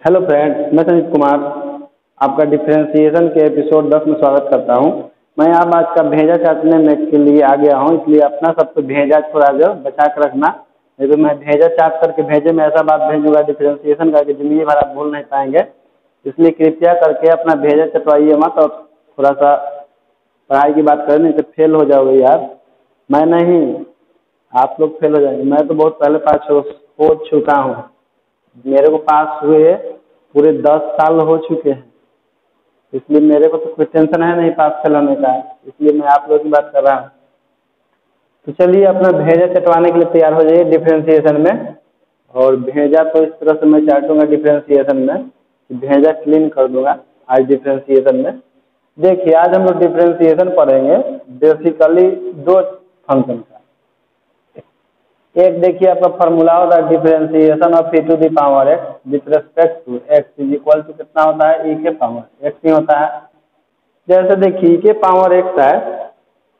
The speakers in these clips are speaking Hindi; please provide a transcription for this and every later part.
हेलो फ्रेंड्स, मैं संजीव कुमार आपका डिफरेंशिएशन के एपिसोड 10 में स्वागत करता हूं। मैं आप आज का भेजा चाटने में के लिए आ गया हूं, इसलिए अपना सबको भेजा थोड़ा जो बचा कर रखना, नहीं तो मैं भेजा चाट करके भेजे में ऐसा बात भेजूंगा डिफरेंशिएशन का कि ज़िंदगी भर आप भूल नहीं पाएंगे। इसलिए कृपया करके अपना भेजा चटवाइए मत और थोड़ा सा पढ़ाई की बात करें, नहीं तो फेल हो जाओगे यार। मैं नहीं, आप लोग फेल हो जाएंगे। मैं तो बहुत पहले पास हो चुका हूँ। मेरे को पास हुए पूरे 10 साल हो चुके हैं, इसलिए मेरे को तो कोई टेंशन है नहीं पास फेल होने का। इसलिए मैं आप लोगों की बात कर रहा हूँ। तो चलिए अपना भेजा चटवाने के लिए तैयार हो जाइए डिफरेंशिएशन में। और भेजा तो इस तरह से मैं चाटूंगा डिफरेंशिएशन में कि भेजा क्लीन कर दूंगा आज डिफरेंशिएशन में। देखिए, आज हम लोग डिफरेंशिएशन पढ़ेंगे बेसिकली दो फंक्शन का। एक देखिए आपका फार्मूला होता है differentiation of E to the power X with respect to x is equal to कितना होता है, ई के पावर एक्स ही होता है। जैसे देखिए ई के पावर एक्स है,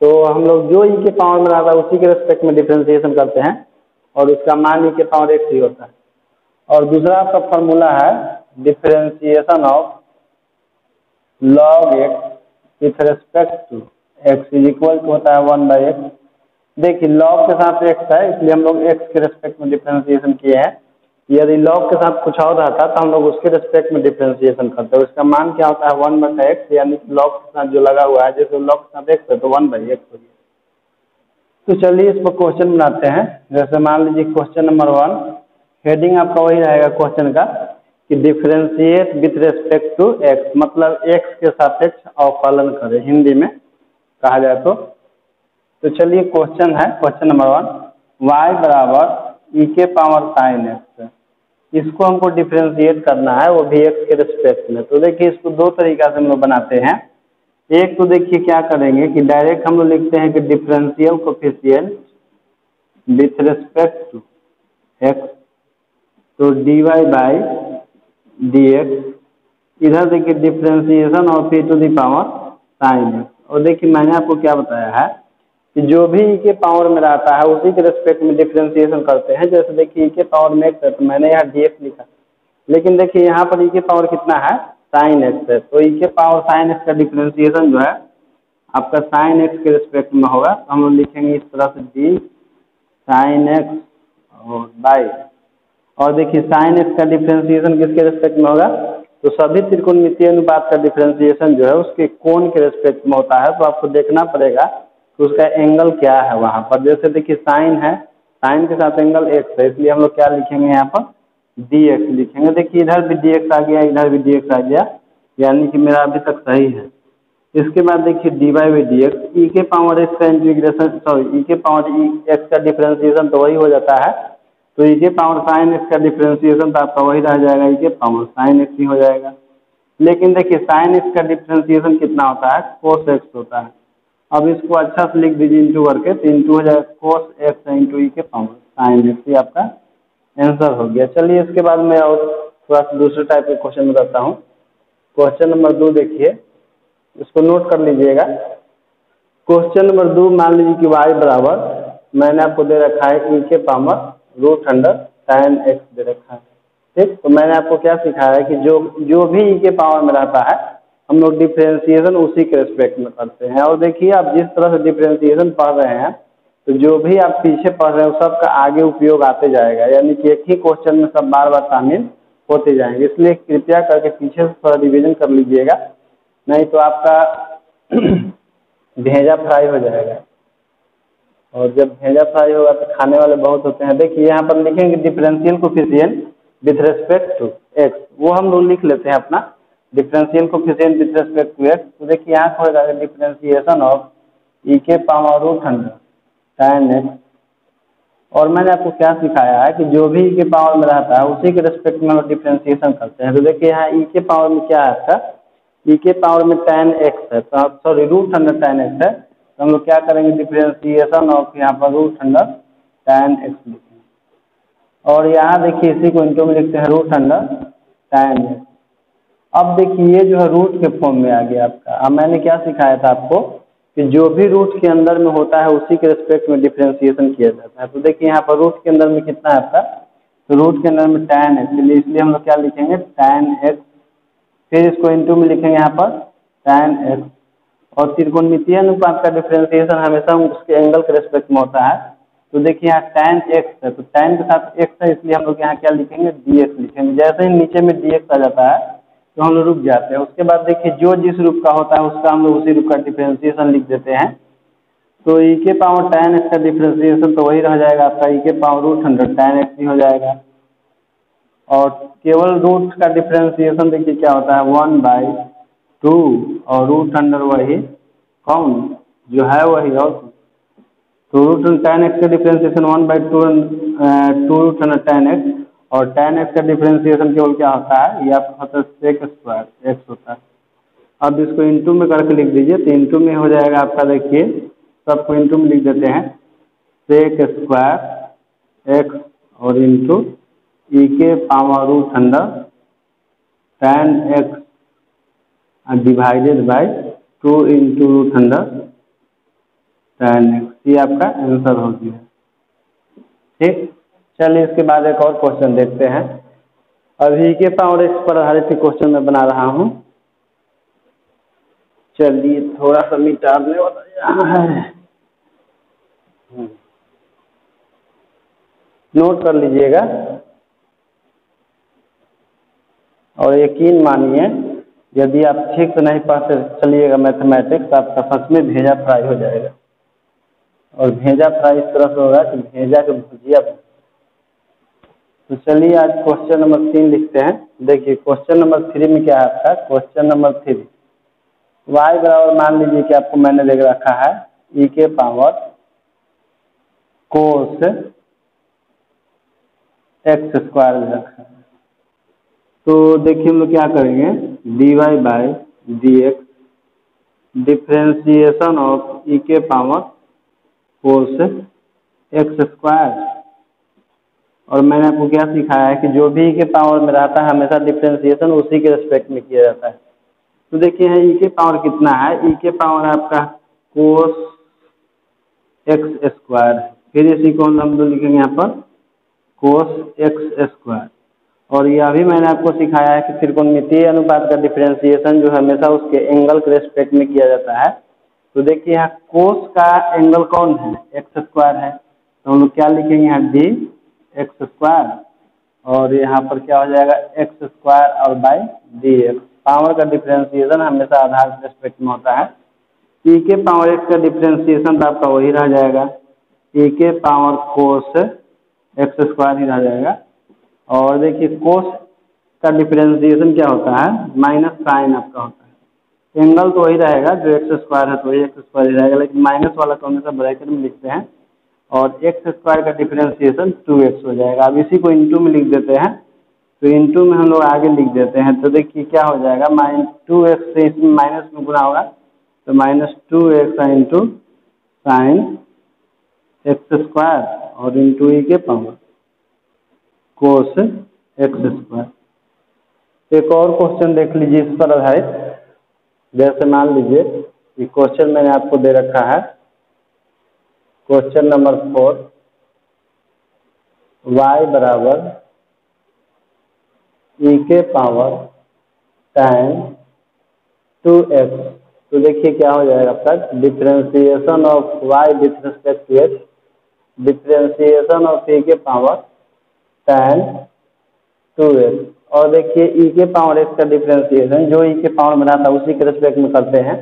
तो हम लोग जो ई के पावर में आता है उसी के रेस्पेक्ट में डिफरेंशिएशन करते हैं और उसका मान ई के पावर एक्स ही होता है। और दूसरा आपका फार्मूला है differentiation of log x with respect to x is equal to होता है 1/x। देखिए लॉग के साथ एक्स है, इसलिए हम लोग एक्स के रेस्पेक्ट में डिफरेंशिएशन किए हैं। यदि लॉग के साथ कुछ और रहता तो हम लोग उसके रेस्पेक्ट में डिफरेंशिएशन करते हैं। उसका मान क्या होता है 1/x, यानी कि लॉग के साथ जो लगा हुआ है, जैसे लॉग के साथ एक्स है तो 1/x हो गया। तो चलिए इस पर क्वेश्चन बनाते हैं। जैसे मान लीजिए क्वेश्चन नंबर 1, हेडिंग आपका वही रहेगा क्वेश्चन का कि differentiate with respect to X, मतलब एक्स के सापेक्ष अवकलन करें, हिंदी में कहा जाए तो चलिए क्वेश्चन है क्वेश्चन नंबर 1, y बराबर ई के पावर साइन एक्स। इसको हमको डिफरेंशिएट करना है, वो भी एक्स के रिस्पेक्ट में। तो देखिए इसको दो तरीका से हम लोग बनाते हैं। एक तो देखिए क्या करेंगे कि डायरेक्ट हम लोग लिखते हैं कि differential coefficient with respect to x, तो dy बाई dx। इधर देखिए differentiation of E to the power sine x. और देखिए मैंने आपको क्या बताया है कि जो भी ई के पावर में रहता है उसी के रेस्पेक्ट में डिफरेंशिएशन करते हैं। जैसे देखिए ई के पावर में एक्स है तो मैंने यहाँ dx लिखा, लेकिन देखिए यहाँ पर ई के पावर कितना है, साइन एक्स है, तो ई के पावर साइन एक्स का डिफरेंशिएशन जो है आपका साइन एक्स के रेस्पेक्ट में होगा। तो हम लोग लिखेंगे इस तरह से डी साइन एक्स और बाई। और देखिए साइन एक्स का डिफरेंशिएशन किसके रेस्पेक्ट में होगा, तो सभी त्रिकोणमितीय अनुपात का डिफरेंशिएशन जो है उसके कोण के रेस्पेक्ट में होता है। तो आपको देखना पड़ेगा तो उसका एंगल क्या है वहाँ पर। जैसे देखिए साइन है, साइन के साथ एंगल एक्स है, इसलिए हम लोग क्या लिखेंगे यहाँ पर डी एक्स लिखेंगे। देखिए इधर भी डी एक्स आ गया, इधर भी डी एक्स आ गया, यानी कि मेरा अभी तक सही है। इसके बाद देखिए D Y by D X, e के पावर एक्स का इंटीग्रेशन, सॉरी ई के पावर ई एक्स का डिफरेंशिएशन तो वही हो जाता है। तो ई के पावर साइन एक्स का डिफरेंशिएशन तो आपका वही रह जाएगा, ई के पावर साइन एक्स ही हो जाएगा। लेकिन देखिए साइन एक्स का डिफरेंशिएशन कितना होता है, कोस एक्स होता है। अब इसको अच्छा से लिख दीजिए इंटू करके, तो इंटू हो जाएगा कोस एक्स इंटू ई के पावर साइन एक्स, ये आपका आंसर हो गया। चलिए इसके बाद मैं और थोड़ा सा दूसरे टाइप के क्वेश्चन बताता हूँ। क्वेश्चन नंबर 2 देखिए, इसको नोट कर लीजिएगा। क्वेश्चन नंबर 2, मान लीजिए कि y बराबर मैंने आपको दे रखा है ई के power root under sine X दे रखा है, ठीक। तो मैंने आपको क्या सिखाया है कि जो भी ई के पावर में रहता है हम लोग डिफरेंशिएशन उसी के रेस्पेक्ट में करते हैं। और देखिए आप जिस तरह से डिफरेंशिएशन पढ़ रहे हैं तो जो भी आप पीछे पढ़ रहे हो सबका आगे उपयोग आते जाएगा, यानी कि एक ही क्वेश्चन में सब बार बार शामिल होते जाएंगे। इसलिए कृपया करके पीछे से थोड़ा रिविजन कर लीजिएगा, नहीं तो आपका भेजा फ्राई हो जाएगा। और जब भेजा फ्राई होगा तो खाने वाले बहुत होते हैं। देखिए यहाँ पर लिखेंगे differential coefficient with respect to x, वो हम लोग लिख लेते हैं अपना differential coefficient with respect to x. तो देखिए यहाँ हो जाएगा डिफरेंशिएशन ऑफ ई के power root under sine x. और मैंने आपको क्या सिखाया है कि जो भी ई के पावर में रहता है उसी के रेस्पेक्ट में हम डिफरेंशिएशन करते हैं। तो देखिए यहाँ ई के पावर में क्या है आपका, ई के पावर में tan एक्स है, तो sorry root under tan x है, तो हम लोग क्या करेंगे डिफरेंशिएशन ऑफ यहाँ पर रूट अंडर tan एक्स लिखेंगे। और यहाँ देखिए इसी को इंटू में लिखते हैं रूट अंडर tan एक्स। अब देखिए ये जो है रूट के फॉर्म में आ गया आपका। अब मैंने क्या सिखाया था आपको कि जो भी रूट के अंदर में होता है उसी के रेस्पेक्ट में डिफरेंशिएशन किया जाता है। तो देखिए यहाँ पर रूट के अंदर में कितना है आपका तो रूट के अंदर में tan है, चलिए इसलिए हम लोग क्या लिखेंगे tan x, फिर इसको इंटू में लिखेंगे यहाँ पर tan x। और त्रिकोणमितीय अनुपात का डिफरेंशिएशन हमेशा उसके एंगल के रेस्पेक्ट में होता है। तो देखिए यहाँ tan x है, तो tan के साथ x है, इसलिए हम लोग यहाँ क्या लिखेंगे dx लिखेंगे। जैसे ही नीचे में dx आ जाता है तो हम लोग रुक जाते हैं। उसके बाद देखिए जो जिस रूप का होता है उसका हम लोग उसी रूप का डिफरेंशिएशन लिख देते हैं। तो e के पावर tan x का डिफरेंशिएशन तो वही रह जाएगा आपका e के पावर √100 tan x ही हो जाएगा। और केवल रूट का डिफरेंशिएशन देखिए क्या होता है 1/2 और √100 वही कौन जो है वही, और तो tan x का डिफरेंशिएशन 1/2 2 tan x, और tan x का डिफरेंशिएशन केवल क्या होता है ये आपका होता है sec स्क्वायर x होता है। अब इसको इंटू में करके लिख दीजिए, तो इंटू में हो जाएगा आपका, देखिए सबको इंटू में लिख देते हैं sec स्क्वायर x और इंटू e के power √100 tan x divided by 2 into √100 tan x, ये आपका आंसर हो गया। ठीक, चलिए इसके बाद एक और क्वेश्चन देखते हैं। अभी के पावर x पर आधारित क्वेश्चन मैं बना रहा हूँ। चलिए थोड़ा सा मिटाने वाला यहाँ है, नोट कर लीजिएगा और यकीन मानिए यदि आप ठीक से नहीं पढ़ते चलिएगा मैथमेटिक्स तो आपका सच में भेजा फ्राई हो जाएगा। और भेजा फ्राई इस तरह से होगा कि भेजा के भुजिया। तो चलिए आज क्वेश्चन नंबर 3 लिखते हैं। देखिए क्वेश्चन नंबर 3 में क्या है आपका, क्वेश्चन नंबर 3 y बराबर मान लीजिए कि आपको मैंने देख रखा है e के पावर कोस x स्क्वायर में रखा है। तो देखिए हम लोग क्या करेंगे dy/dx डिफरेंशिएशन ऑफ e के पावर कोस x स्क्वायर। और मैंने आपको क्या सिखाया है कि जो भी e के पावर में रहता है हमेशा डिफरेंशिएशन उसी के रेस्पेक्ट में किया जाता है। तो देखिए यहाँ e के पावर कितना है, e के पावर आपका कोस x स्क्वायर, फिर इसी को हम लोग लिखेंगे यहाँ पर कोस x स्क्वायर। और यह भी मैंने आपको सिखाया है कि त्रिकोणमितीय अनुपात का डिफरेंशिएशन जो हमेशा उसके एंगल के रेस्पेक्ट में किया जाता है। तो देखिए यहाँ कोस का एंगल कौन है, एक्स स्क्वायर है, तो हम लोग क्या लिखेंगे यहाँ डी एक्स स्क्वायर, और यहाँ पर क्या हो जाएगा एक्स स्क्वायर और बाई डी एक्स। पावर का डिफरेंशिएशन हमेशा आधार के रेस्पेक्ट में होता है। ई के पावर एक्स का डिफरेंशिएशन तो आपका वही रह जाएगा ई के पावर कोस एक्स स्क्वायर ही रह जाएगा। और देखिए कोस का डिफरेंशिएशन क्या होता है माइनस साइन आपका होता है। एंगल तो वही रहेगा जो एक्स स्क्वायर है तो वही एक्स स्क्वायर ही रहेगा, लेकिन माइनस वाला तो हमेशा ब्रैकेट में लिखते हैं। और एक्स स्क्वायर का डिफरेंशिएशन 2x हो जाएगा। अब इसी को इंटू में लिख देते हैं, तो इंटू में हम लोग आगे लिख देते हैं। तो देखिए क्या हो जाएगा -2x से इसमें माइनस में गुना होगा तो -2x into sine x square और इंटू ई के पावर कोस एक्स स्क्वायर। एक और क्वेश्चन देख लीजिए इस पर आधारित। जैसे मान लीजिए कि क्वेश्चन मैंने आपको दे रखा है क्वेश्चन नंबर 4 y बराबर e के पावर tan 2x। तो देखिए क्या हो जाएगा आपका differentiation of y with respect to x, differentiation of e के पावर tan 2x। और देखिए e के पावर x का डिफरेंशिएशन जो e के पावर में रहता है उसी के रिस्पेक्ट में करते हैं।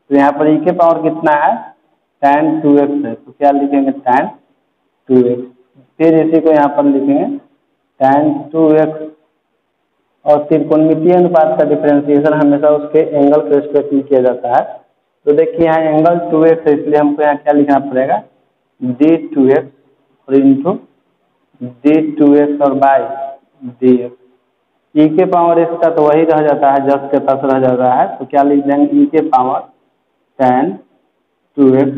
तो यहाँ पर e के पावर कितना है tan 2x है, तो क्या लिखेंगे tan 2x, फिर इसी को यहाँ पर लिखेंगे tan 2x। और त्रिकोणमितीय अनुपात का डिफरेंशिएशन हमेशा उसके एंगल के रिस्पेक्ट में किया जाता है। तो देखिए यहाँ एंगल 2x है इसलिए हमको यहाँ क्या लिखना पड़ेगा d2x और इंटू d2x और बाई dx। e के पावर x का तो वही रह जाता है, जस के तस रह जाता है, तो क्या लिख देंगे e के पावर tan 2x।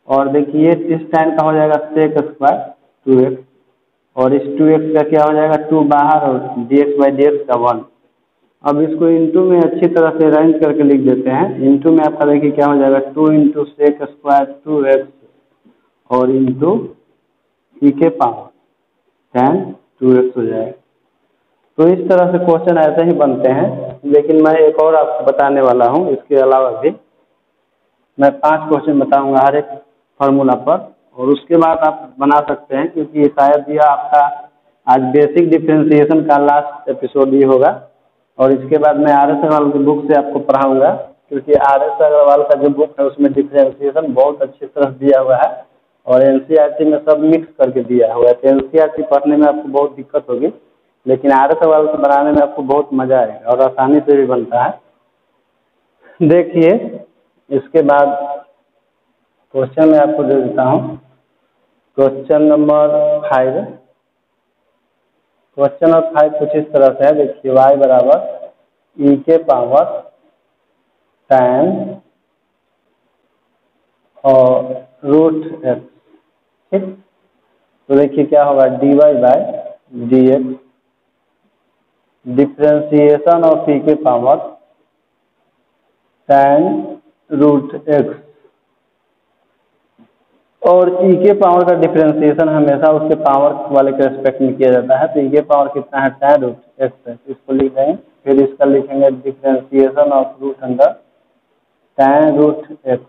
और देखिए इस tan का हो जाएगा sec स्क्वायर 2x, और इस 2x का क्या हो जाएगा 2 बाहर और dx/dx का 1। अब इसको इंटू में अच्छी तरह से अरेंज करके लिख देते हैं। इंटू में आपका देखिए क्या हो जाएगा 2 इंटू sec स्क्वायर 2x और इंटू ई के पावर tan 2x हो जाएगा। तो इस तरह से क्वेश्चन ऐसे ही बनते हैं, लेकिन मैं एक और आपको बताने वाला हूँ। इसके अलावा भी मैं 5 क्वेश्चन बताऊंगा हर एक फार्मूला पर, और उसके बाद आप बना सकते हैं, क्योंकि शायद यह आपका आज बेसिक डिफ्रेंशिएशन का लास्ट एपिसोड ही होगा। और इसके बाद मैं आर एस अग्रवाल की बुक से आपको पढ़ाऊंगा, क्योंकि आर एस अग्रवाल का जो बुक है उसमें डिफ्रेंशिएशन बहुत अच्छी तरह दिया हुआ है और एनसीईआरटी में सब मिक्स करके दिया हुआ है। तो एनसीईआरटी पढ़ने में आपको बहुत दिक्कत होगी, लेकिन आर एस अग्रवाल को बनाने में आपको बहुत मज़ा आएगा और आसानी से भी बनता है। देखिए, इसके बाद क्वेश्चन मैं आपको दे देता हूँ। Question number 5। क्वेश्चन नंबर 5 कुछ इस तरह से है। देखिए, y बराबर ई के पावर tan और रूट एक्स। ठीक, तो देखिए क्या होगा, dy by D X differentiation of e के पावर tan रूट एक्स। और ई के पावर का डिफ्रेंशिएशन हमेशा उसके पावर वाले के रेस्पेक्ट में किया जाता है। तो ई के पावर कितना है, tan रूट एक्स है, इसको लिख देंगे। फिर इसका लिखेंगे differentiation of root under tan root x.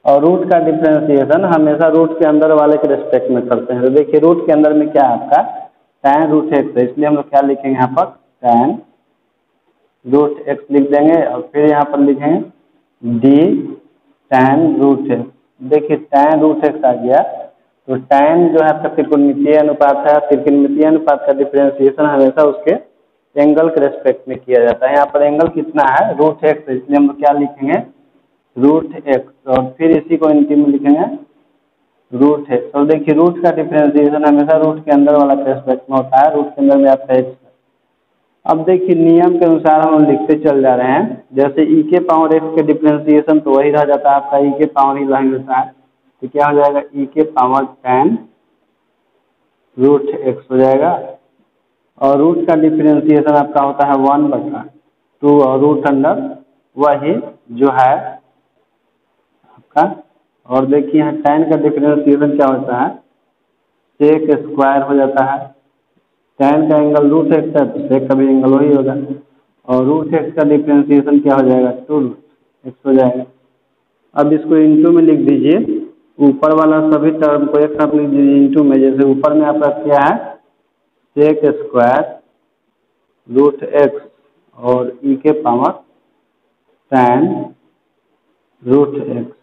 और रूट का डिफ्रेंशिएशन हमेशा रूट के अंदर वाले के रेस्पेक्ट में करते हैं। तो देखिए, रूट के अंदर में क्या है आपका tan रूट एक्स है, इसलिए हम लोग क्या लिखेंगे यहाँ पर, tan रूट एक्स लिख देंगे। और फिर यहाँ पर लिखेंगे डी tan रूट एक्स। देखिए, tan रूट एक्स आ गया, तो tan जो है आपका त्रिकोणमितीय अनुपात है। त्रिकोणमितीय अनुपात का डिफ्रेंशिएशन हमेशा उसके एंगल के रेस्पेक्ट में किया जाता है। यहाँ पर एंगल कितना है, रूट एक्स, इसलिए हम लोग क्या लिखेंगे, रूट एक्स। और फिर इसी को इनके में लिखेंगे रूट एक्स। और देखिए, रूट का डिफ्रेंशिएशन हमेशा रूट के अंदर वाला के रेस्पेक्ट में होता है। रूट के अंदर में आपका एक्स। अब देखिए, नियम के अनुसार हम लिखते चल जा रहे हैं। जैसे ई के पावर एक्स के डिफ्रेंशिएशन तो वही रह जाता है आपका, ई के पावर ही रह जाता है। तो क्या हो जाएगा, ई के पावर tan रूट एक्स हो जाएगा। और रूट का डिफ्रेंशिएशन आपका होता है 1/2 और रूट अंडर वही जो है आपका। और देखिए, यहाँ tan का डिफ्रेंशिएशन क्या होता है, सेक स्क्वायर हो जाता है। tan का एंगल रूट एक्स है, तो सेक का भी एंगल वही होगा। और रूट एक्स का डिफ्रेंशिएशन क्या हो जाएगा, 2 रूट एक्स हो जाएगा। अब इसको इंटू में लिख दीजिए। ऊपर वाला सभी टर्म को एक साथ लिख दीजिए इंटू में। जैसे ऊपर में आपका क्या है, सेक स्क्वायर रूट एक्स और ई के पावर tan रूट एक्स।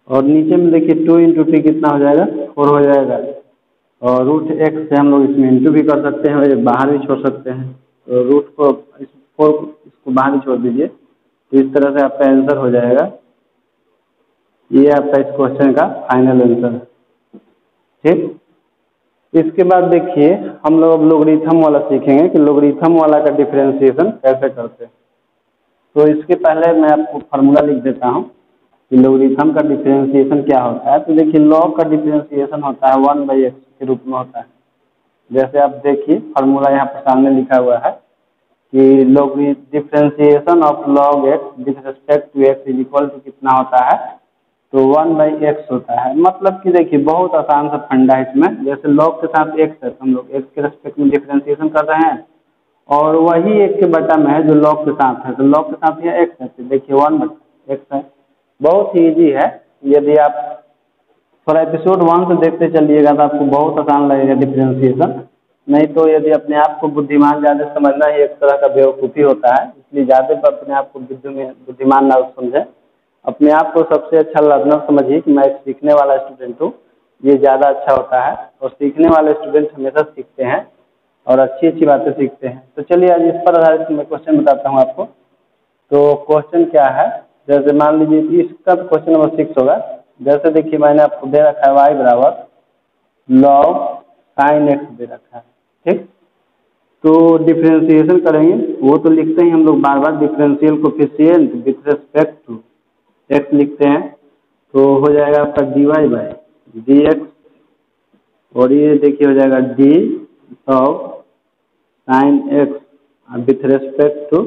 और नीचे में देखिए 2 इंटू टी कितना हो जाएगा, 4 हो जाएगा। और रूट एक्स से हम लोग इसमें इंटू भी कर सकते हैं और बाहर भी छोड़ सकते हैं। तो रूट को 4 इसको बाहर ही छोड़ दीजिए। तो इस तरह से आपका आंसर हो जाएगा। ये आपका इस क्वेश्चन का फाइनल आंसर है। ठीक, इसके बाद देखिए, हम लोग अब लोगरिथम वाला सीखेंगे कि लोगरिथम वाला का डिफ्रेंशिएशन कैसे करते हैं। तो इसके पहले मैं आपको फार्मूला लिख देता हूँ कि लोगरिथम का डिफ्रेंशिएशन क्या होता है। तो देखिए, लॉग का डिफ्रेंशिएशन होता है 1/x के रूप में होता है। जैसे आप देखिए, फार्मूला यहाँ पर सामने लिखा हुआ है कि log differentiation of log x with respect to x is equal to कितना होता है, तो 1/x होता है। मतलब कि देखिए, बहुत आसान सा फंडा है इसमें। जैसे लॉग के साथ x है, तो हम लोग x के रेस्पेक्ट में डिफ्रेंशिएशन कर रहे हैं, और वही 1 के बटा में है जो लॉग के साथ है। तो लॉग के साथ यह x है, तो देखिए 1/x है। बहुत ही ईजी है। यदि आप थोड़ा एपिसोड 1 से देखते चलिएगा तो आपको बहुत आसान लगेगा डिफ्रेंशिएशन। नहीं तो यदि अपने आप को बुद्धिमान ज़्यादा समझना ही एक तरह का बेवकूफ़ी होता है, इसलिए ज़्यादा अपने आप को बुद्धिमान ना समझें। अपने आप को सबसे अच्छा लर्नर समझिए कि मैं एक सीखने वाला स्टूडेंट हूँ, ये ज़्यादा अच्छा होता है। और सीखने वाले स्टूडेंट हमेशा सीखते हैं और अच्छी अच्छी बातें सीखते हैं। तो चलिए, आज इस पर आधारित मैं क्वेश्चन बताता हूँ आपको। तो क्वेश्चन क्या है, जैसे मान लीजिए कि इसका क्वेश्चन नंबर 6 होगा। जैसे देखिए, मैंने आपको दे रखा है y बराबर log sin x दे रखा है। ठीक, तो डिफ्रेंशिएशन करेंगे, वो तो लिखते हैं हम लोग बार बार, differential coefficient with respect to X लिखते हैं। तो हो जाएगा आपका dy/dx। और ये देखिए हो जाएगा d sin x with respect to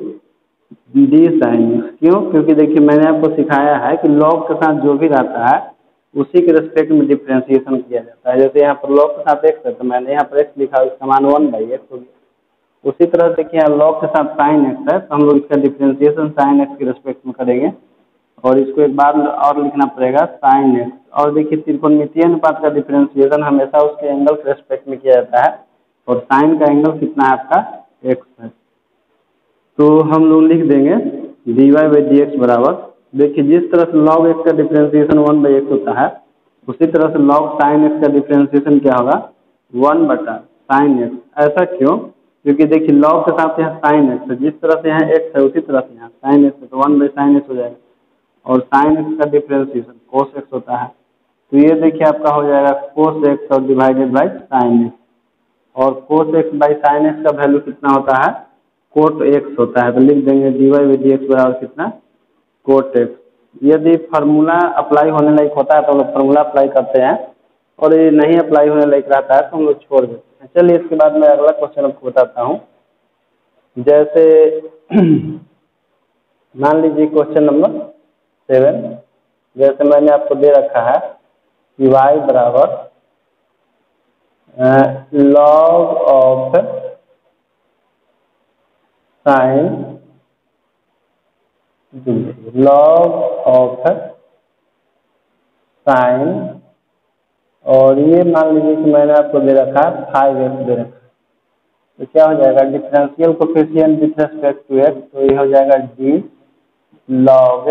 d sin x। क्यों? क्योंकि देखिए, मैंने आपको सिखाया है कि लॉग के साथ जो भी रहता है उसी के रिस्पेक्ट में डिफ्रेंशिएशन किया जाता है। जैसे यहाँ पर लॉग के साथ एक्स है तो मैंने यहाँ पर एक्स लिखा, इसका मान 1/x हो गया। उसी तरह देखिए यहाँ लॉग के साथ साइन एक्स है तो हम लोग इसका डिफ्रेंशिएशन साइन एक्स के रिस्पेक्ट में करेंगे और इसको एक बार और लिखना पड़ेगा साइन एक्स। और देखिए त्रिकोणमितीय अनुपात का डिफ्रेंशिएशन हमेशा उसके एंगल के रिस्पेक्ट में किया जाता है और साइन का एंगल कितना है आपका एक्स है। तो हम लोग लिख देंगे dy/dx बराबर, देखिए जिस तरह से log x का डिफ्रेंशिएशन 1/x होता है उसी तरह से log sin x का डिफ्रेंशिएशन क्या होगा 1/sin x। ऐसा क्यों? क्योंकि देखिए log के साथ यहाँ sin x है, जिस तरह से यहाँ x है उसी तरह से यहाँ sin x है तो 1/sin x हो जाएगा और sin x का डिफ्रेंशिएशन cos x होता है तो ये देखिए आपका हो जाएगा cos x और डिवाइडेड बाई sin x। और cos x by sin x का वैल्यू कितना होता है cot x होता है तो लिख देंगे dy/dx बराबर कितना cot x। यदि फार्मूला अप्लाई होने लायक होता है तो हम लोग फार्मूला अप्लाई करते हैं और ये नहीं अप्लाई होने लायक रहता है तो हम लोग छोड़ देते हैं। चलिए इसके बाद मैं अगला क्वेश्चन आपको बताता हूँ। जैसे मान लीजिए क्वेश्चन नंबर 7, जैसे मैंने आपको दे रखा है कि y बराबर log of sine log of sine और ये मान लीजिए कि मैंने आपको दे रखा है 5x दे रखा है तो क्या हो जाएगा differential coefficient with respect to x तो ये हो जाएगा d log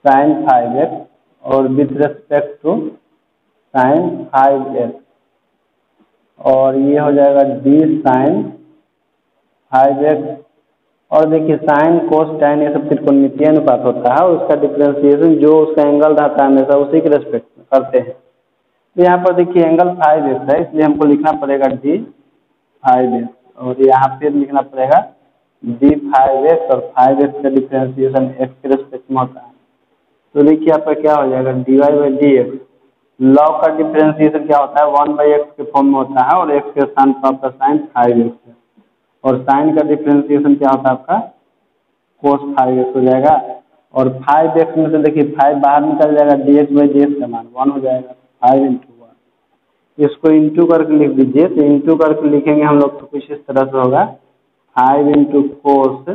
sin 5x और with respect to sin 5x और ये हो जाएगा d sin 5x। और देखिए साइन कोस टैन ये सब त्रिकोणमितीय अनुपात होता है और उसका डिफरेंशिएशन जो उसका एंगल रहता है हमेशा उसी के रेस्पेक्ट में करते हैं। तो यहाँ पर देखिए एंगल 5x है इसलिए हमको लिखना पड़ेगा d 5x और यहाँ फिर लिखना पड़ेगा d 5x और 5x का डिफरेंशिएशन x के रेस्पेक्ट में होता है तो देखिए आपका क्या हो जाएगा dy/dx। लॉग का डिफरेंशिएशन क्या होता है 1/x के फॉर्म में होता है और x के स्थान पर आपका साइन 5x है और साइन का डिफरेंशिएशन क्या होता है आपका cos 5x हो जाएगा और 5x में से देखिए 5 बाहर निकल जाएगा dx/dx का मान 1 हो जाएगा 5 × 1। इसको इंटू करके लिख दीजिए तो इंटू करके लिखेंगे हम लोग तो कुछ इस तरह से होगा 5 × cos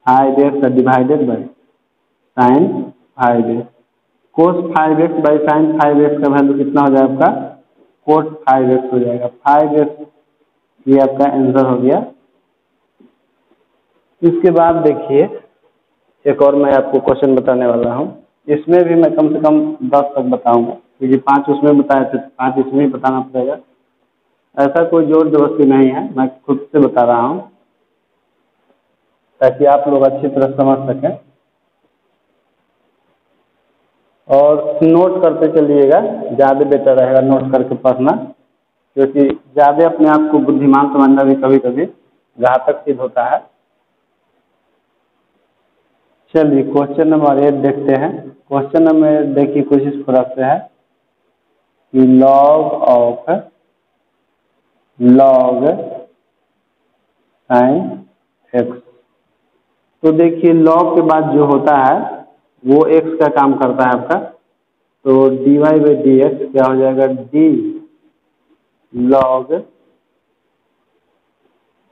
5x divided by sine 5x। cos 5x by sine 5x का वैल्यू कितना हो जाएगा आपका cot 5x हो जाएगा 5x। ये आपका आंसर हो गया। इसके बाद देखिए एक और मैं आपको क्वेश्चन बताने वाला हूँ। इसमें भी मैं कम से कम 10 तक बताऊंगा क्योंकि 5 उसमें बताए थे 5 इसमें ही बताना पड़ेगा। ऐसा कोई जोर जबरदस्ती नहीं है, मैं खुद से बता रहा हूँ ताकि आप लोग अच्छी तरह समझ सकें और नोट करते चलिएगा, ज़्यादा बेटर रहेगा नोट करके पढ़ना क्योंकि ज़्यादा अपने आप को बुद्धिमान समझना भी कभी कभी घातक सिद्ध होता है। चलिए क्वेश्चन नंबर 8 देखते हैं। क्वेश्चन नंबर देखिए कुछ इस तरह से है कि log sin x। तो देखिए log के बाद जो होता है वो x का काम करता है आपका तो dy/dx क्या हो जाएगा d log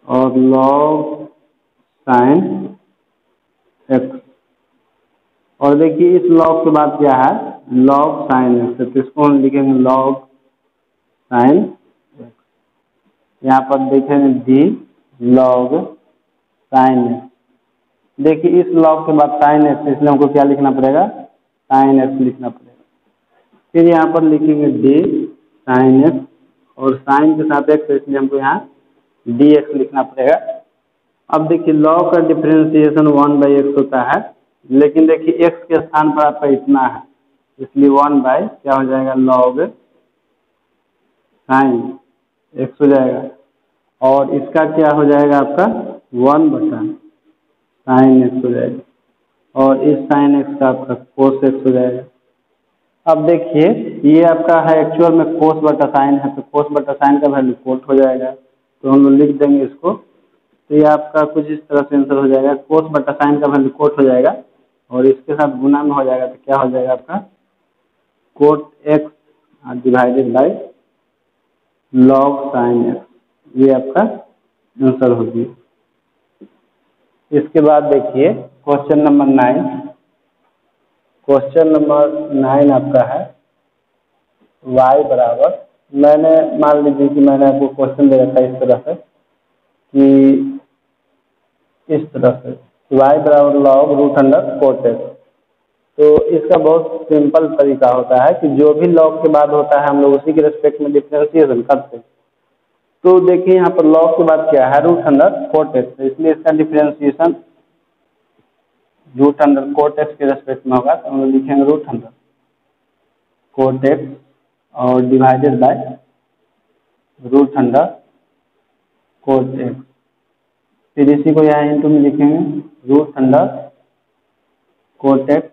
और log sin x और देखिए इस log के बाद क्या है log sin x तो इसको हम लिखेंगे log sin x। यहाँ पर देखेंगे d log sin x। देखिए इस log के बाद sin x इसलिए हमको क्या लिखना पड़ेगा sin x लिखना पड़ेगा। फिर यहाँ पर लिखेंगे d sin x और sin के साथ x इसलिए हमको यहाँ dx लिखना पड़ेगा। अब देखिए log का डिफरेंशिएशन 1/x होता है लेकिन देखिए x के स्थान पर आपका इतना है इसलिए 1/ क्या हो जाएगा log sin x हो जाएगा और इसका क्या हो जाएगा आपका 1/sin x हो जाएगा और इस sin x का आपका cos x हो जाएगा। अब देखिए ये आपका है एक्चुअल में cos/sin है तो cos/sin का वैल्यू cot हो जाएगा तो हम लोग लिख देंगे इसको। तो ये आपका कुछ इस तरह से आंसर हो जाएगा cos/sin का वैल्यू cot हो जाएगा और इसके साथ गुना में हो जाएगा तो क्या हो जाएगा आपका cot x divided by log sine x, ये आपका आंसर होगी। इसके बाद देखिए क्वेश्चन नंबर 9। क्वेश्चन नंबर 9 आपका है y बराबर, मैंने मान लीजिए कि मैंने आपको क्वेश्चन दे रखा है इस तरह से कि इस तरह से y बराबर log root under cot x. तो इसका बहुत सिंपल तरीका होता है कि जो भी लॉग के बाद होता है हम लोग उसी के रेस्पेक्ट में डिफरेंशिएशन करते हैं। तो देखिए यहाँ पर लॉग के बाद क्या है रूट अंडर कोट एक्स, तो इसलिए इसका differentiation root under cot x के रेस्पेक्ट में होगा। तो हम लोग लिखेंगे रूट अंडर कोट एक्स और divided by root under cot x, फिर इसी को यहाँ इंटू में लिखेंगे रूट अंडर कोट एक्स।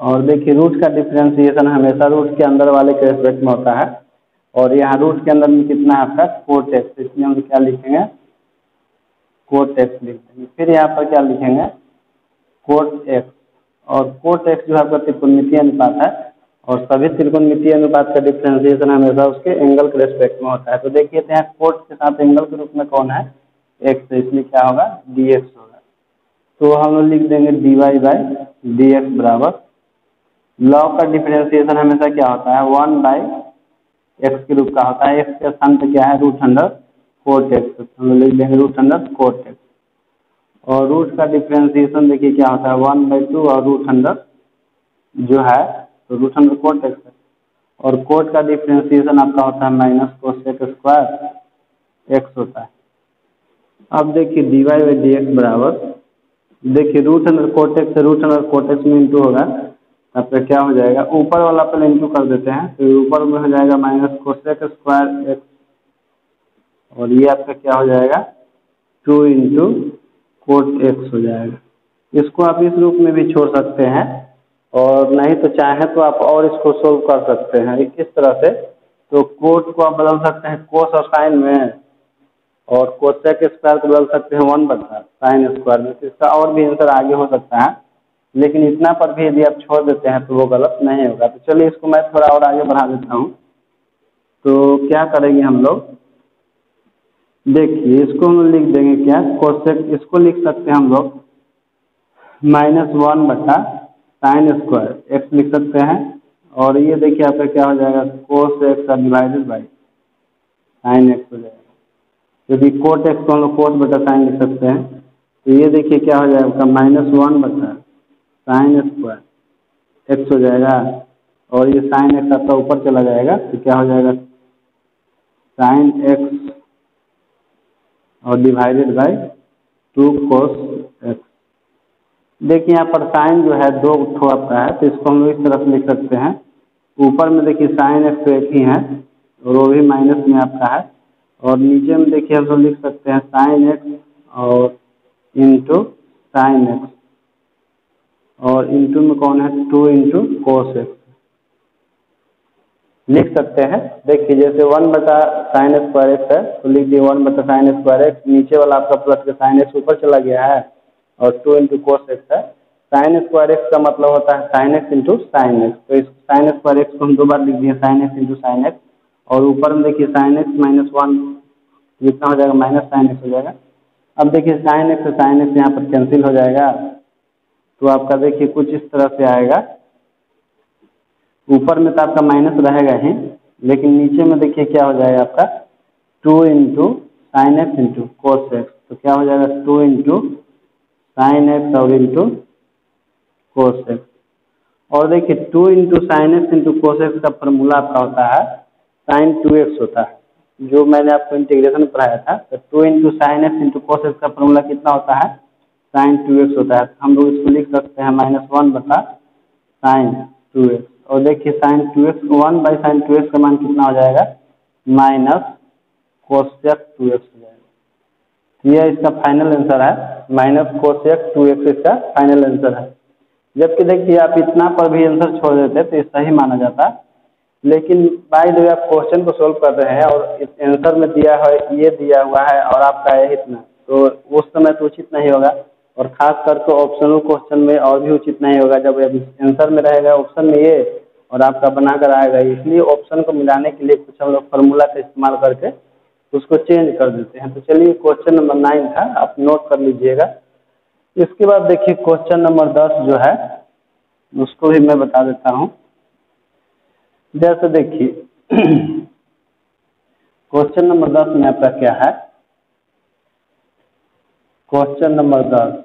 और देखिए रूट का डिफरेंशिएशन हमेशा रूट के अंदर वाले के रेस्पेक्ट में होता है और यहाँ रूट के अंदर में कितना है आपका कोट एक्स, इसलिए हम क्या लिखेंगे कोट एक्स लिख देंगे। फिर यहाँ पर क्या लिखेंगे कोट एक्स, और कोट एक्स जो आपका त्रिकोणमितीय अनुपात है और सभी त्रिकोणमितीय अनुपात का डिफरेंशिएशन हमेशा उसके एंगल के रेस्पेक्ट में होता है। तो देखिए यहाँ कोट के साथ एंगल के रूप में कौन है एक्स, इसलिए क्या होगा डी एक्स होगा। तो हम लोग लिख देंगे d Y by D x बराबर लॉग का डिफरेंशिएशन हमेशा क्या होता है 1 बाई एक्स के रूप का होता है। एक्स का स्थान पर क्या है रूट अंडर कोट एक्स, तो हम लोग लिख देंगे रूट अंडर कोट एक्स। और रूट का डिफरेंशिएशन देखिए क्या होता है 1/2 और रूट अंडर जो है तो रूट अंडर कोट एक्स है, और कोट का डिफरेंशिएशन आपका होता है माइनस कोसेक स्क्वायर एक्स होता है। अब देखिए D Y by D x बराबर, देखिए रूट अंडर कोट एक्स से रूट अंडर कोट एक्स में इंटू होगा, तब पे क्या हो जाएगा ऊपर वाला पहले इंटू कर देते हैं तो ऊपर में हो जाएगा माइनस कोसेक स्क्वायर एक्स, और ये आपका क्या हो जाएगा 2 इंटू कोट एक्स हो जाएगा। इसको आप इस रूप में भी छोड़ सकते हैं और नहीं तो चाहें तो आप और इसको सोल्व कर सकते हैं किस तरह से, तो कोट को आप बदल सकते हैं कोस और साइन में, और कोसेक स्क्वायर को बदल सकते हैं 1/sin स्क्वायर में। तो इसका और भी आंसर आगे हो सकता है, लेकिन इतना पर भी यदि आप छोड़ देते हैं तो वो गलत नहीं होगा। तो चलिए इसको मैं थोड़ा और आगे बढ़ा देता हूँ। तो क्या करेंगे हम लोग, देखिए इसको हम लिख देंगे क्या कोसेक, इसको लिख सकते हैं हम लोग -1/sin स्क्वायर एक्स लिख सकते हैं, और ये देखिए आपका क्या हो जाएगा cos x divided by sine x हो जाएगा, क्योंकि कोट एक्स को हम लोग कोस बटा साइन लिख सकते हैं। तो ये देखिए क्या हो जाएगा आपका -1/sin स्क्वायर एक्स हो जाएगा, और ये साइन एक्स आपका ऊपर चला जाएगा तो क्या हो जाएगा साइन एक्स और डिवाइडेड बाई 2 कोस एक्स। देखिए यहाँ पर साइन जो है 2 ठो आपका है, तो इसको हम लोग इस तरह से लिख सकते हैं। ऊपर में देखिए साइन एक्स तो एक ही है और वो भी माइनस में आपका है, और नीचे में देखिए हम लोग लिख सकते हैं साइन एक्स और इंटू साइन एक्स, और इंटू में कौन है 2 इंटू कोस एक्स लिख सकते हैं। देखिए जैसे 1/sin स्क्वायर एक्स है तो लिख दिए 1/sin स्क्वायर एक्स, नीचे वाला आपका प्लस के साइन एक्स ऊपर चला गया है और 2 इंटू कोस एक्स है। साइन स्क्वायर एक्स का मतलब होता है sine x into sine x, तो इस साइन स्क्वायर एक्स को हम 2 बार लिख दिए sine x into sine x, और ऊपर में देखिए साइन एक्स -1 जितना हो जाएगा माइनस साइन एक्स हो जाएगा। अब देखिए साइन एक्स से साइन एक्स यहाँ पर कैंसिल हो जाएगा, तो आपका देखिए कुछ इस तरह से आएगा। ऊपर में तो आपका माइनस रहेगा ही, लेकिन नीचे में देखिए क्या हो जाएगा आपका 2 into sine x into cos x, तो क्या हो जाएगा 2 इंटू साइन एक्स और इंटू कोस एक्स। और देखिए 2 into sine x into cos x का फॉर्मूला आपका होता है साइन 2x होता है, जो मैंने आपको इंटीग्रेशन पढ़ाया था। तो 2 into sine x into cos x का फॉर्मूला कितना होता है साइन 2x होता है। हम लोग इसको लिख सकते हैं -1/sin 2x, और देखिए साइन 2x 1/sin 2x का मान कितना हो जाएगा माइनस कोसेक 2x हो जाएगा। यह इसका फाइनल आंसर है, माइनस कोसेक 2x इसका फाइनल आंसर है। जबकि देखिए आप इतना पर भी आंसर छोड़ देते तो ये सही माना जाता, लेकिन बाय द वे आप क्वेश्चन को सोल्व कर रहे हैं और इस आंसर में दिया है ये दिया हुआ है और आपका है इतना, तो उस समय तो उचित नहीं होगा। और ख़ास करके ऑप्शनल क्वेश्चन में और भी उचित नहीं होगा जब आंसर में रहेगा ऑप्शन में ये और आपका बना कर आएगा, इसलिए ऑप्शन को मिलाने के लिए कुछ हम लोग फार्मूला का इस्तेमाल करके उसको चेंज कर देते हैं। तो चलिए क्वेश्चन नंबर 9 था, आप नोट कर लीजिएगा। इसके बाद देखिए क्वेश्चन नंबर 10 जो है उसको भी मैं बता देता हूँ। जैसे देखिए क्वेश्चन नंबर 10 में आपका क्या है, क्वेश्चन नंबर 10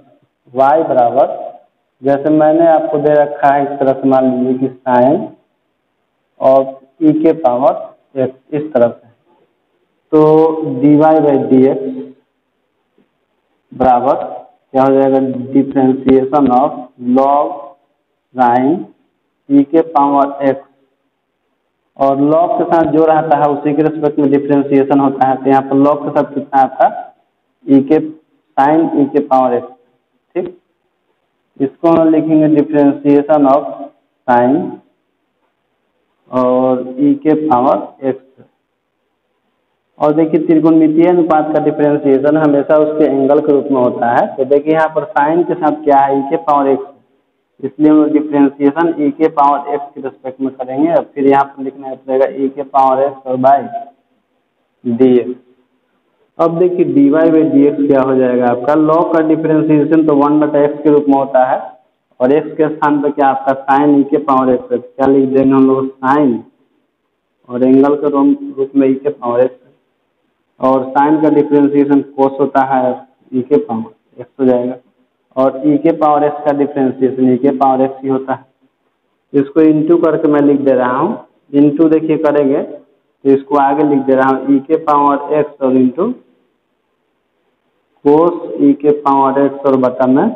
y बराबर, जैसे मैंने आपको दे रखा है इस तरह से मान लीजिए कि साइन और e के पावर x इस तरफ है, तो dy बाई डी एक्स बराबर क्या हो जाएगा, differentiation of log sign e के पावर x, और लॉग के साथ जो रहता है उसी के रिस्पेक्ट में डिफ्रेंसिएशन होता है। तो यहाँ पर लॉग के साथ कितना आता है, e के साइन e के पावर x, ठीक। इसको हम लिखेंगे डिफ्रेंसिएशन ऑफ साइन और e के पावर x। और देखिए त्रिकोणमितीय अनुपात का डिफरेंशिएशन हमेशा उसके एंगल के रूप में होता है। तो देखिए यहाँ पर साइन के साथ क्या है, e के पावर x, इसलिए हम डिफरेंशिएशन e के पावर x के रिस्पेक्ट में करेंगे और फिर यहाँ पर लिखना पड़ेगा e के पावर x और बाई dx। अब देखिए dy बाई dx क्या हो जाएगा आपका, लॉग का डिफरेंशिएशन तो 1/x के रूप में होता है और x के स्थान पर क्या आपका साइन e के पावर x, क्या लिख देंगे हम लोग साइन और एंगल के रूप में e के पावर x, और साइन का डिफरेंशिएशन कोस होता है e के पावर x हो जाएगा, और e के पावर x का डिफरेंशिएशन e के पावर x ही होता है। इसको इंटू करके मैं लिख दे रहा हूँ, इंटू देखिए करेंगे तो इसको आगे लिख दे रहा हूँ e के पावर x और इंटू कोस e के पावर x और बटा में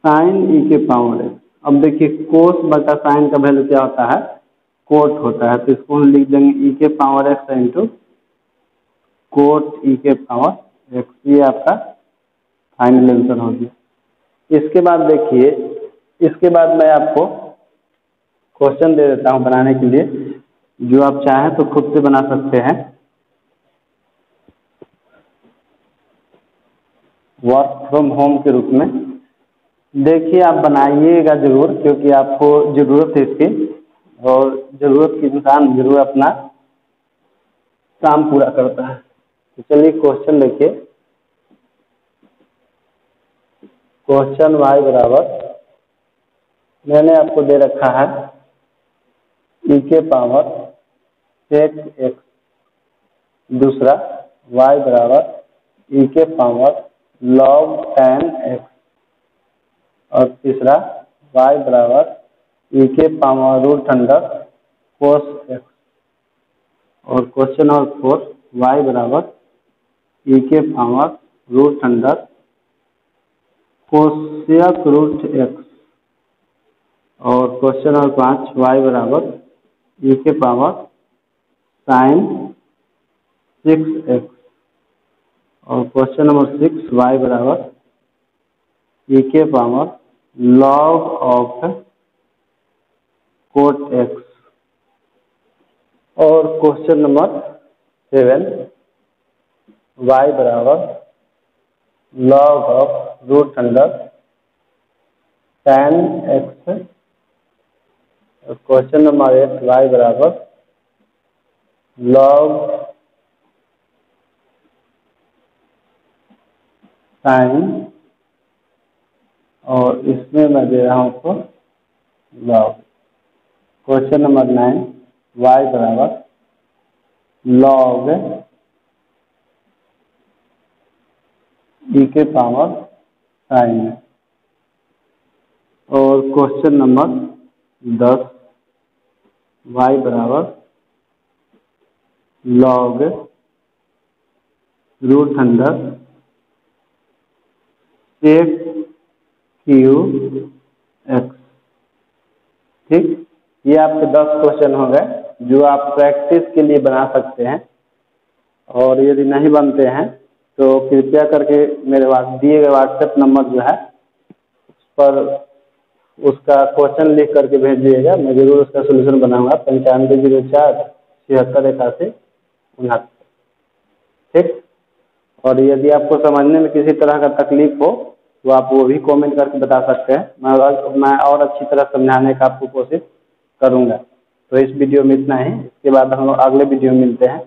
साइन e के पावर x। अब देखिए कोस बटा साइन का वैल्यू क्या होता है, कोट होता है, तो इसको हम लिख देंगे e के power x into coat e के पावर x, ये आपका फाइनल आंसर हो गया। इसके बाद देखिए, इसके बाद मैं आपको क्वेश्चन दे देता हूं बनाने के लिए, जो आप चाहें तो खुद से बना सकते हैं वर्क फ्रॉम होम के रूप में। देखिए आप बनाइएगा जरूर, क्योंकि आपको ज़रूरत है इसकी, और ज़रूरत के इंसान जरूर अपना काम पूरा करता है। तो चलिए क्वेश्चन देखिए, क्वेश्चन y बराबर मैंने आपको दे रखा है e के पावर sec x, दूसरा y बराबर e के पावर log tan x, और तीसरा y बराबर e के power root under cos x, और क्वेश्चन नंबर 4 y बराबर e के power root under cosec root x, और क्वेश्चन नंबर 5 y बराबर e के पावर साइन 6x, और क्वेश्चन नंबर 6 y बराबर e के power log of cot x, और क्वेश्चन नंबर 7 y बराबर log of root under tan x, और क्वेश्चन नंबर 8 y बराबर लॉग साइन, और इसमें मैं दे रहा हूँ आपको लॉग। क्वेश्चन नंबर 9 y बराबर लॉग e के पावर साइन, और क्वेश्चन नंबर 10 y बराबर log root under sec q x. ठीक, ये आपके 10 क्वेश्चन हो गए जो आप प्रैक्टिस के लिए बना सकते हैं, और यदि नहीं बनते हैं तो कृपया करके मेरे दिए गए व्हाट्सएप नंबर जो है उस पर उसका क्वेश्चन लिख करके भेजिएगा, मैं जरूर उसका सोल्यूशन बनाऊंगा। 9504 76 81 69। ठीक। और यदि आपको समझने में किसी तरह का तकलीफ हो तो आप वो भी कमेंट करके बता सकते हैं। मैं और अच्छी तरह समझाने का आपको कोशिश करूँगा। तो इस वीडियो में इतना ही, इसके बाद हम अगले वीडियो में मिलते हैं।